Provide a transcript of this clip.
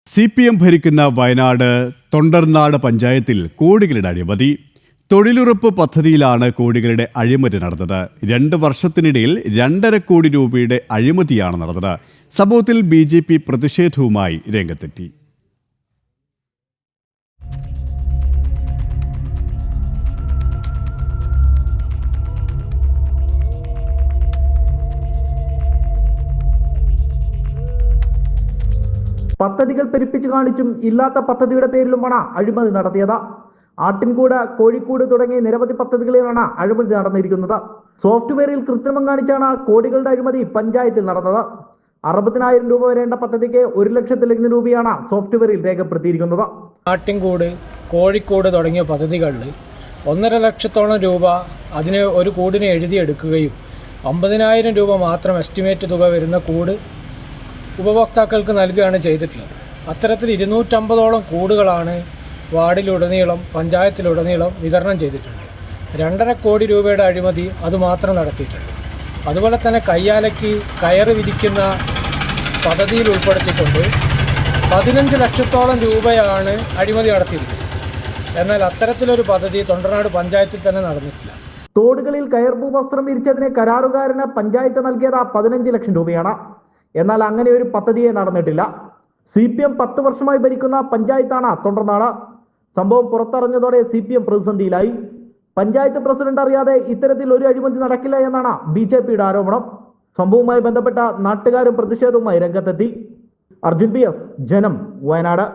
CPM ഭരിക്കുന്ന വയനാട് തൊണ്ടർനാട് പഞ്ചായത്തിൽ കോടികളുടെ അഴിമതി. തൊഴിലുറപ്പ് പദ്ധതിയിലാണ് കോടികളുടെ അഴിമതി നടന്നത്. 2 വർഷത്തിനിടയിൽ 2.5 കോടി രൂപയുടെ അഴിമതിയാണ് നടന്നത്. സംഭവത്തിൽ BJP പ്രതിഷേധവുമായി രംഗത്തെത്തി. പദ്ധതികൾ പെരുപ്പിച്ചു കാണിച്ചും ഇല്ലാത്ത പദ്ധതിയുടെ പേരിലുമാണ് അഴിമതി നടത്തിയത്. ആട്ടിൻകൂട്, കോഴിക്കൂട് തുടങ്ങിയ നിരവധി പദ്ധതികളിലാണ് അഴിമതി നടന്നിരിക്കുന്നത്. സോഫ്റ്റ്വെയറിൽ കൃത്രിമം കാണിച്ചാണ് കോടികളുടെ അഴിമതി പഞ്ചായത്തിൽ നടന്നത്. 60,000 രൂപ വരേണ്ട പദ്ധതിക്ക് 1,00,000 രൂപയാണ് സോഫ്റ്റ്വെയറിൽ രേഖപ്പെടുത്തിയിരിക്കുന്നത്. ആട്ടിൻകൂട്, കോഴിക്കൂട് തുടങ്ങിയ പദ്ധതികളിൽ 1.5 ലക്ഷത്തോളം രൂപ അതിന് ഒരു കൂടിന് എഴുതിയെടുക്കുകയും 50,000 രൂപ മാത്രം എസ്റ്റിമേറ്റ് തുക വരുന്ന കൂട് ഉപഭോക്താക്കൾക്ക് നൽകുകയാണ് ചെയ്തിട്ടുള്ളത്. അത്തരത്തിൽ 250ഓളം കൂടുകളാണ് വാർഡിലുടനീളം പഞ്ചായത്തിലുടനീളം വിതരണം ചെയ്തിട്ടുണ്ട്. 2.5 കോടി രൂപയുടെ അഴിമതി അതുമാത്രം നടത്തിയിട്ടുണ്ട്. അതുപോലെ തന്നെ കയ്യാലയ്ക്ക് കയറ് വിരിക്കുന്ന പദ്ധതിയിൽ ഉൾപ്പെടുത്തിക്കൊണ്ട് 15 ലക്ഷത്തോളം രൂപയാണ് അഴിമതി നടത്തിയിരിക്കുന്നത്. എന്നാൽ അത്തരത്തിലൊരു പദ്ധതി തൊണ്ടർനാട് പഞ്ചായത്തിൽ തന്നെ നടന്നിട്ടില്ല. തോടുകളിൽ കയർപൂ വസ്ത്രം വിരിച്ചതിന് കരാറുകാരന് പഞ്ചായത്ത് നൽകിയത് 15 ലക്ഷം രൂപയാണ്. എന്നാൽ അങ്ങനെ ഒരു പദ്ധതിയെ നടന്നിട്ടില്ല. CPM 10 വർഷമായി ഭരിക്കുന്ന പഞ്ചായത്താണ് തൊണ്ടർനാട്. സംഭവം പുറത്തറിഞ്ഞതോടെ CPM പ്രതിസന്ധിയിലായി. പഞ്ചായത്ത് പ്രസിഡന്റ് അറിയാതെ ഇത്തരത്തിൽ ഒരു അഴിമതി നടക്കില്ല എന്നാണ് BJPയുടെ ആരോപണം. സംഭവവുമായി ബന്ധപ്പെട്ട നാട്ടുകാരും പ്രതിഷേധവുമായി രംഗത്തെത്തി. അർജുൻ PS, ജനം, വയനാട്.